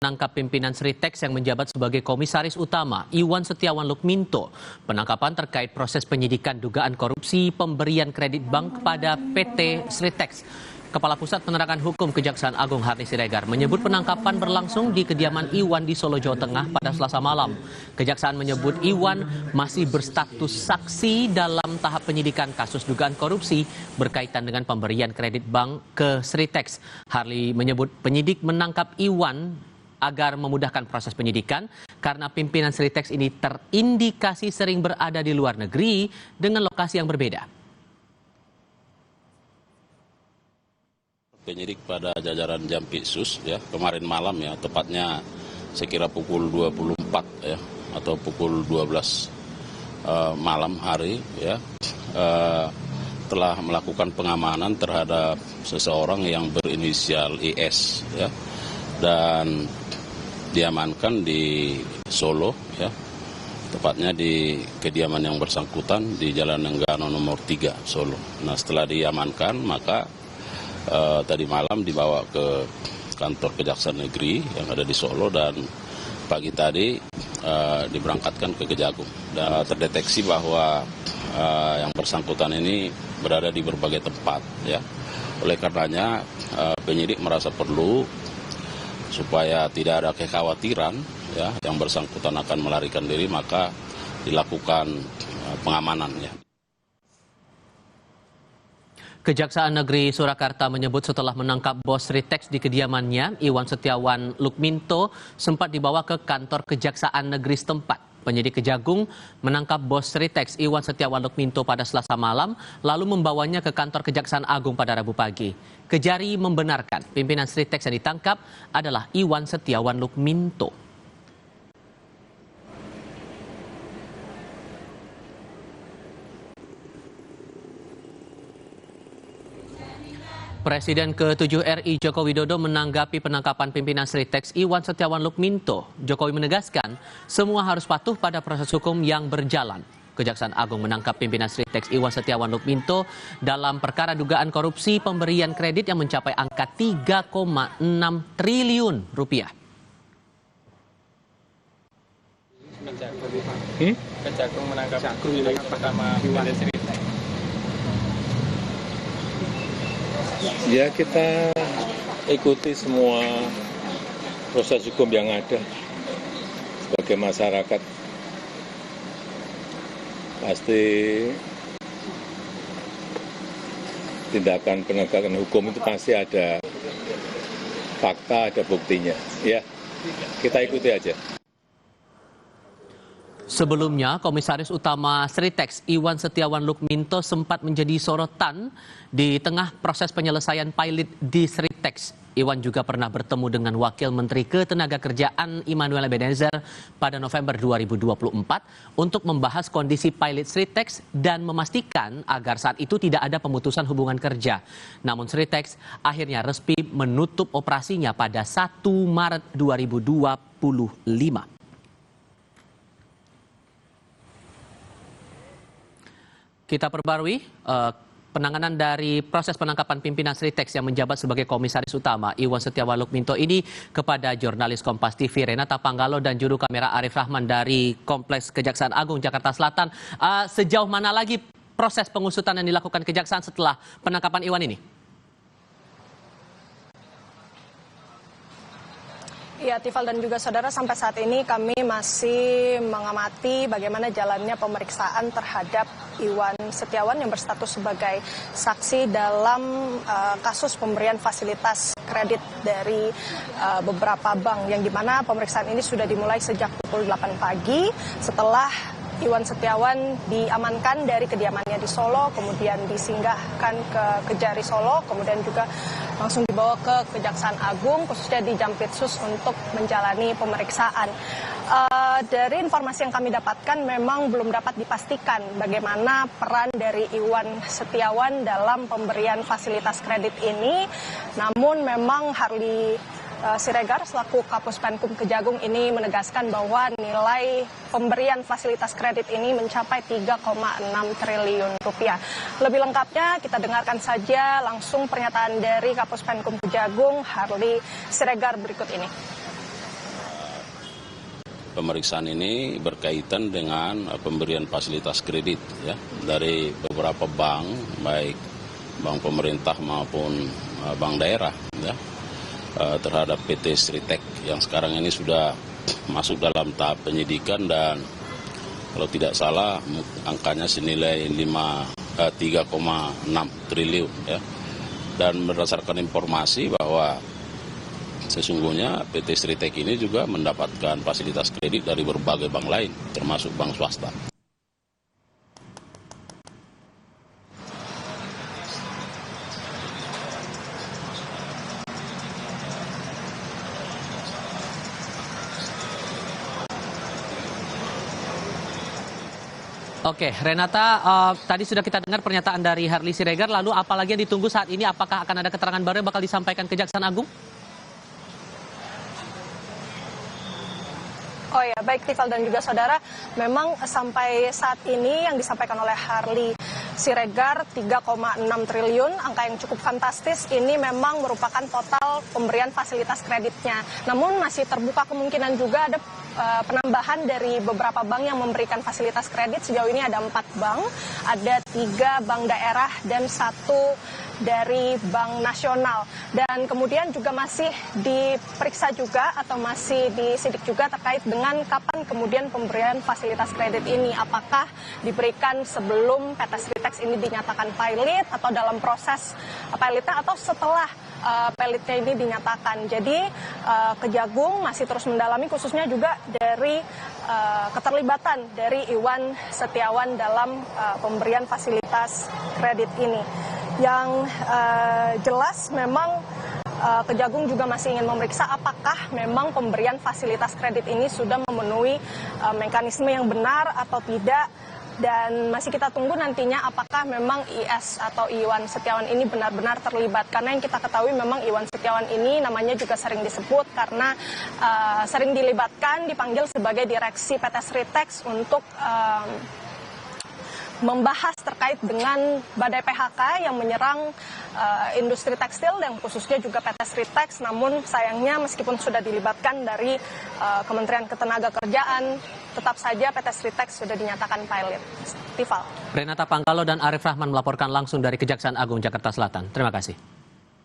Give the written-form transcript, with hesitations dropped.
menangkap pimpinan Sritex yang menjabat sebagai komisaris utama, Iwan Setiawan Lukminto. Penangkapan terkait proses penyidikan dugaan korupsi pemberian kredit bank kepada PT Sritex. Kepala Pusat Penerangan Hukum Kejaksaan Agung Harni Siregar menyebut penangkapan berlangsung di kediaman Iwan di Solo, Jawa Tengah pada Selasa malam. Kejaksaan menyebut Iwan masih berstatus saksi dalam tahap penyidikan kasus dugaan korupsi berkaitan dengan pemberian kredit bank ke Sritex. Harni menyebut penyidik menangkap Iwan agar memudahkan proses penyidikan karena pimpinan Sritex ini terindikasi sering berada di luar negeri dengan lokasi yang berbeda. Penyidik pada jajaran Jampitsus ya kemarin malam ya, tepatnya sekira pukul 24 ya atau pukul 12 malam hari ya telah melakukan pengamanan terhadap seseorang yang berinisial IS ya, dan diamankan di Solo ya, tepatnya di kediaman yang bersangkutan di Jalan Nenggano nomor 3 Solo. Nah, setelah diamankan maka tadi malam dibawa ke kantor Kejaksaan Negeri yang ada di Solo dan pagi tadi diberangkatkan ke Kejagung. Dan terdeteksi bahwa yang bersangkutan ini berada di berbagai tempat ya. Oleh karenanya penyidik merasa perlu supaya tidak ada kekhawatiran ya yang bersangkutan akan melarikan diri, maka dilakukan pengamanan ya. Kejaksaan Negeri Surakarta menyebut setelah menangkap bos Sritex di kediamannya, Iwan Setiawan Lukminto sempat dibawa ke kantor Kejaksaan Negeri setempat. Penyidik Kejagung menangkap bos Sritex Iwan Setiawan Lukminto pada Selasa malam, lalu membawanya ke kantor Kejaksaan Agung pada Rabu pagi. Kejari membenarkan pimpinan Sritex yang ditangkap adalah Iwan Setiawan Lukminto. Presiden ke-7 RI Joko Widodo menanggapi penangkapan pimpinan Sritex Iwan Setiawan Lukminto. Jokowi menegaskan semua harus patuh pada proses hukum yang berjalan. Kejaksaan Agung menangkap pimpinan Sritex Iwan Setiawan Lukminto dalam perkara dugaan korupsi pemberian kredit yang mencapai angka 3,6 triliun rupiah. Kejagung menangkap pertama pimpinan Sritex. Ya, kita ikuti semua proses hukum yang ada. Sebagai masyarakat pasti tindakan penegakan hukum itu pasti ada fakta, ada buktinya. Ya, kita ikuti aja. Sebelumnya, Komisaris Utama Sritex Iwan Setiawan Lukminto sempat menjadi sorotan di tengah proses penyelesaian pilot di Sritex. Iwan juga pernah bertemu dengan Wakil Menteri Ketenagakerjaan Immanuel Ebenezer pada November 2024 untuk membahas kondisi pilot Sritex dan memastikan agar saat itu tidak ada pemutusan hubungan kerja. Namun Sritex akhirnya resmi menutup operasinya pada 1 Maret 2025. Kita perbarui penanganan dari proses penangkapan pimpinan Sritex yang menjabat sebagai Komisaris Utama Iwan Setiawan Lukminto ini kepada jurnalis Kompas TV Renata Panggalo dan juru kamera Arif Rahman dari Kompleks Kejaksaan Agung Jakarta Selatan. Sejauh mana lagi proses pengusutan yang dilakukan Kejaksaan setelah penangkapan Iwan ini? Ya, Tifal dan juga saudara, sampai saat ini kami masih mengamati bagaimana jalannya pemeriksaan terhadap Iwan Setiawan yang berstatus sebagai saksi dalam kasus pemberian fasilitas kredit dari beberapa bank, yang dimana pemeriksaan ini sudah dimulai sejak pukul 8 pagi setelah Iwan Setiawan diamankan dari kediamannya di Solo, kemudian disinggahkan ke Kejari Solo, kemudian juga langsung dibawa ke Kejaksaan Agung, khususnya di Jampitsus untuk menjalani pemeriksaan. Dari informasi yang kami dapatkan memang belum dapat dipastikan bagaimana peran dari Iwan Setiawan dalam pemberian fasilitas kredit ini, namun memang Harni Siregar selaku Kapus Penkum Kejagung ini menegaskan bahwa nilai pemberian fasilitas kredit ini mencapai 3,6 triliun rupiah. Lebih lengkapnya kita dengarkan saja langsung pernyataan dari Kapus Penkum Kejagung Harni Siregar berikut ini. pemeriksaan ini berkaitan dengan pemberian fasilitas kredit ya dari beberapa bank, baik bank pemerintah maupun bank daerah ya, terhadap PT Sritek yang sekarang ini sudah masuk dalam tahap penyidikan dan kalau tidak salah angkanya senilai 3,6 triliun ya. Dan berdasarkan informasi bahwa sesungguhnya PT Sritek ini juga mendapatkan fasilitas kredit dari berbagai bank lain, termasuk bank swasta. Oke, Renata, tadi sudah kita dengar pernyataan dari Harley Siregar, lalu apalagi yang ditunggu saat ini, apakah akan ada keterangan baru yang bakal disampaikan Kejaksaan Agung? Oh ya, baik Tifal dan juga saudara, memang sampai saat ini yang disampaikan oleh Harley Siregar 3,6 triliun, angka yang cukup fantastis, ini memang merupakan total pemberian fasilitas kreditnya. Namun masih terbuka kemungkinan juga ada penambahan dari beberapa bank yang memberikan fasilitas kredit. Sejauh ini ada 4 bank, ada 3 bank daerah dan 1 dari Bank Nasional. Dan kemudian juga masih diperiksa juga atau masih disidik juga terkait dengan kapan kemudian pemberian fasilitas kredit ini. Apakah diberikan sebelum PT Sritex ini dinyatakan pilot atau dalam proses pilotnya atau setelah pilotnya ini dinyatakan. Jadi Kejagung masih terus mendalami khususnya juga dari keterlibatan dari Iwan Setiawan dalam pemberian fasilitas kredit ini. Yang jelas memang Kejagung juga masih ingin memeriksa apakah memang pemberian fasilitas kredit ini sudah memenuhi mekanisme yang benar atau tidak. Dan masih kita tunggu nantinya apakah memang IS atau Iwan Setiawan ini benar-benar terlibat. Karena yang kita ketahui memang Iwan Setiawan ini namanya juga sering disebut karena sering dilibatkan, dipanggil sebagai direksi PT Sritex untuk membahas terkait dengan badai PHK yang menyerang industri tekstil dan khususnya juga PT Sritex. Namun sayangnya meskipun sudah dilibatkan dari Kementerian Ketenagakerjaan, tetap saja PT Sritex sudah dinyatakan pilot. Tifal. Renata Pangkalo dan Arif Rahman melaporkan langsung dari Kejaksaan Agung Jakarta Selatan. Terima kasih.